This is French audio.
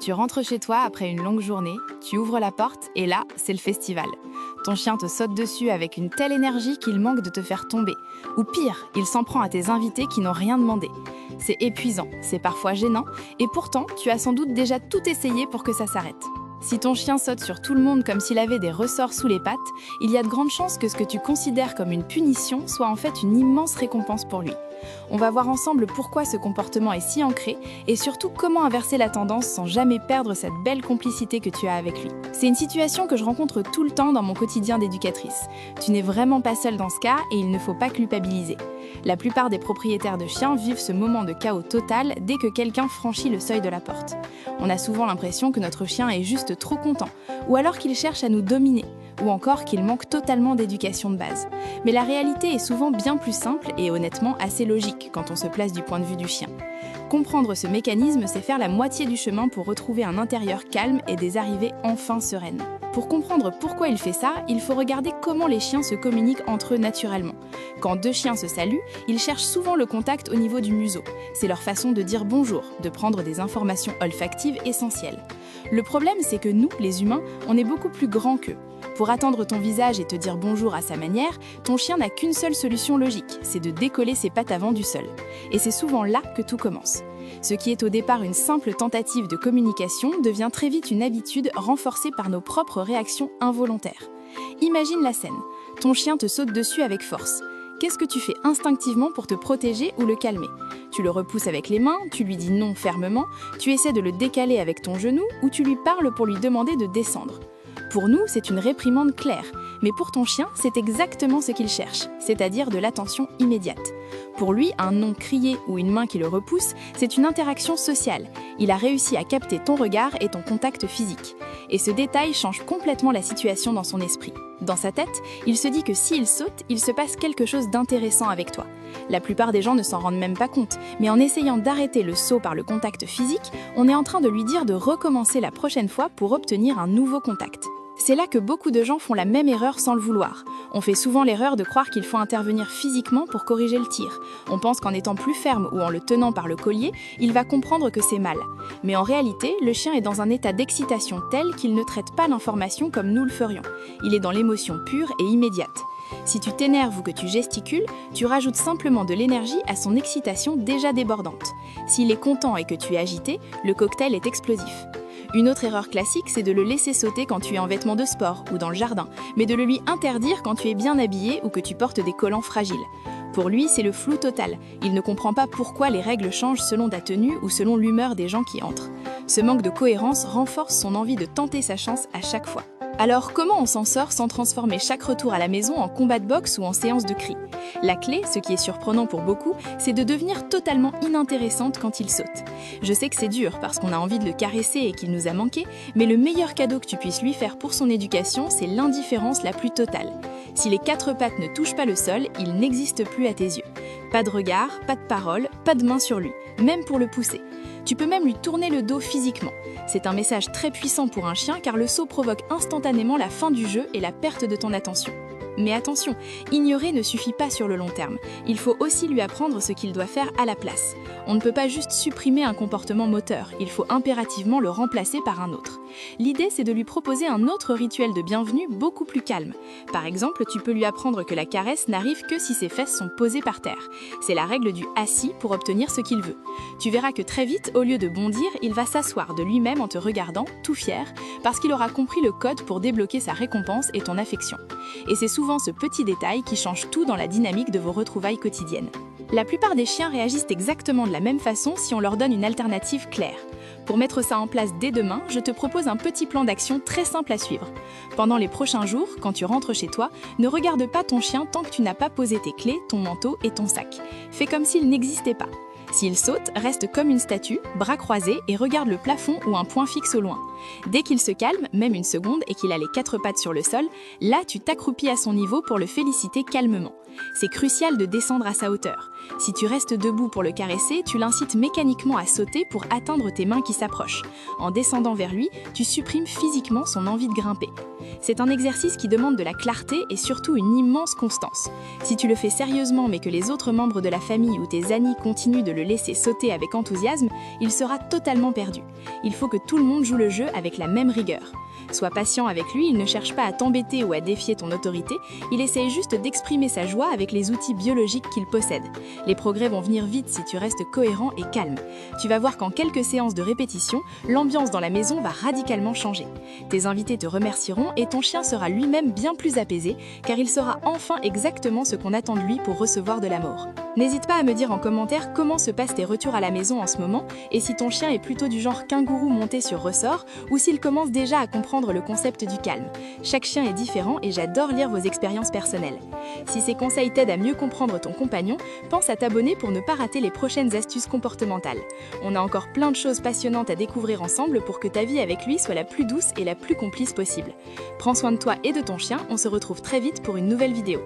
Tu rentres chez toi après une longue journée, tu ouvres la porte et là, c'est le festival. Ton chien te saute dessus avec une telle énergie qu'il manque de te faire tomber. Ou pire, il s'en prend à tes invités qui n'ont rien demandé. C'est épuisant, c'est parfois gênant, et pourtant, tu as sans doute déjà tout essayé pour que ça s'arrête. Si ton chien saute sur tout le monde comme s'il avait des ressorts sous les pattes, il y a de grandes chances que ce que tu considères comme une punition soit en fait une immense récompense pour lui. On va voir ensemble pourquoi ce comportement est si ancré et surtout comment inverser la tendance sans jamais perdre cette belle complicité que tu as avec lui. C'est une situation que je rencontre tout le temps dans mon quotidien d'éducatrice. Tu n'es vraiment pas seule dans ce cas et il ne faut pas culpabiliser. La plupart des propriétaires de chiens vivent ce moment de chaos total dès que quelqu'un franchit le seuil de la porte. On a souvent l'impression que notre chien est juste trop content, ou alors qu'il cherche à nous dominer, ou encore qu'il manque totalement d'éducation de base. Mais la réalité est souvent bien plus simple et honnêtement assez logique quand on se place du point de vue du chien. Comprendre ce mécanisme, c'est faire la moitié du chemin pour retrouver un intérieur calme et des arrivées enfin sereines. Pour comprendre pourquoi il fait ça, il faut regarder comment les chiens se communiquent entre eux naturellement. Quand deux chiens se saluent, ils cherchent souvent le contact au niveau du museau. C'est leur façon de dire bonjour, de prendre des informations olfactives essentielles. Le problème, c'est que nous, les humains, on est beaucoup plus grands qu'eux. Pour attendre ton visage et te dire bonjour à sa manière, ton chien n'a qu'une seule solution logique, c'est de décoller ses pattes avant du sol. Et c'est souvent là que tout commence. Ce qui est au départ une simple tentative de communication devient très vite une habitude renforcée par nos propres réactions involontaires. Imagine la scène. Ton chien te saute dessus avec force. Qu'est-ce que tu fais instinctivement pour te protéger ou le calmer? Tu le repousses avec les mains, tu lui dis non fermement, tu essaies de le décaler avec ton genou ou tu lui parles pour lui demander de descendre. Pour nous, c'est une réprimande claire, mais pour ton chien, c'est exactement ce qu'il cherche, c'est-à-dire de l'attention immédiate. Pour lui, un non crié ou une main qui le repousse, c'est une interaction sociale. Il a réussi à capter ton regard et ton contact physique. Et ce détail change complètement la situation dans son esprit. Dans sa tête, il se dit que s'il saute, il se passe quelque chose d'intéressant avec toi. La plupart des gens ne s'en rendent même pas compte, mais en essayant d'arrêter le saut par le contact physique, on est en train de lui dire de recommencer la prochaine fois pour obtenir un nouveau contact. C'est là que beaucoup de gens font la même erreur sans le vouloir. On fait souvent l'erreur de croire qu'il faut intervenir physiquement pour corriger le tir. On pense qu'en étant plus ferme ou en le tenant par le collier, il va comprendre que c'est mal. Mais en réalité, le chien est dans un état d'excitation tel qu'il ne traite pas l'information comme nous le ferions. Il est dans l'émotion pure et immédiate. Si tu t'énerves ou que tu gesticules, tu rajoutes simplement de l'énergie à son excitation déjà débordante. S'il est content et que tu es agité, le cocktail est explosif. Une autre erreur classique, c'est de le laisser sauter quand tu es en vêtements de sport ou dans le jardin, mais de le lui interdire quand tu es bien habillé ou que tu portes des collants fragiles. Pour lui, c'est le flou total. Il ne comprend pas pourquoi les règles changent selon ta tenue ou selon l'humeur des gens qui entrent. Ce manque de cohérence renforce son envie de tenter sa chance à chaque fois. Alors comment on s'en sort sans transformer chaque retour à la maison en combat de boxe ou en séance de cris? La clé, ce qui est surprenant pour beaucoup, c'est de devenir totalement inintéressante quand il saute. Je sais que c'est dur parce qu'on a envie de le caresser et qu'il nous a manqué, mais le meilleur cadeau que tu puisses lui faire pour son éducation, c'est l'indifférence la plus totale. Si les quatre pattes ne touchent pas le sol, il n'existe plus à tes yeux. Pas de regard, pas de parole, pas de main sur lui, même pour le pousser. Tu peux même lui tourner le dos physiquement. C'est un message très puissant pour un chien car le saut provoque instantanément la fin du jeu et la perte de ton attention. Mais attention, ignorer ne suffit pas sur le long terme. Il faut aussi lui apprendre ce qu'il doit faire à la place. On ne peut pas juste supprimer un comportement moteur, il faut impérativement le remplacer par un autre. L'idée, c'est de lui proposer un autre rituel de bienvenue beaucoup plus calme. Par exemple, tu peux lui apprendre que la caresse n'arrive que si ses fesses sont posées par terre. C'est la règle du assis pour obtenir ce qu'il veut. Tu verras que très vite, au lieu de bondir, il va s'asseoir de lui-même en te regardant, tout fier, parce qu'il aura compris le code pour débloquer sa récompense et ton affection. Et c'est souvent ce petit détail qui change tout dans la dynamique de vos retrouvailles quotidiennes. La plupart des chiens réagissent exactement de la même façon si on leur donne une alternative claire. Pour mettre ça en place dès demain, je te propose un petit plan d'action très simple à suivre. Pendant les prochains jours, quand tu rentres chez toi, ne regarde pas ton chien tant que tu n'as pas posé tes clés, ton manteau et ton sac. Fais comme s'il n'existait pas. S'il saute, reste comme une statue, bras croisés et regarde le plafond ou un point fixe au loin. Dès qu'il se calme, même une seconde, et qu'il a les quatre pattes sur le sol, là tu t'accroupis à son niveau pour le féliciter calmement. C'est crucial de descendre à sa hauteur. Si tu restes debout pour le caresser, tu l'incites mécaniquement à sauter pour atteindre tes mains qui s'approchent. En descendant vers lui, tu supprimes physiquement son envie de grimper. C'est un exercice qui demande de la clarté et surtout une immense constance. Si tu le fais sérieusement mais que les autres membres de la famille ou tes amis continuent de le laisser sauter avec enthousiasme, il sera totalement perdu. Il faut que tout le monde joue le jeu avec la même rigueur. Sois patient avec lui, il ne cherche pas à t'embêter ou à défier ton autorité, il essaye juste d'exprimer sa joie avec les outils biologiques qu'il possède. Les progrès vont venir vite si tu restes cohérent et calme. Tu vas voir qu'en quelques séances de répétition, l'ambiance dans la maison va radicalement changer. Tes invités te remercieront et ton chien sera lui-même bien plus apaisé, car il saura enfin exactement ce qu'on attend de lui pour recevoir de l'amour. N'hésite pas à me dire en commentaire comment se passent tes retours à la maison en ce moment et si ton chien est plutôt du genre kangourou monté sur ressort ou s'il commence déjà à comprendre le concept du calme. Chaque chien est différent et j'adore lire vos expériences personnelles. Si ces conseils t'aident à mieux comprendre ton compagnon, pense à t'abonner pour ne pas rater les prochaines astuces comportementales. On a encore plein de choses passionnantes à découvrir ensemble pour que ta vie avec lui soit la plus douce et la plus complice possible. Prends soin de toi et de ton chien, on se retrouve très vite pour une nouvelle vidéo.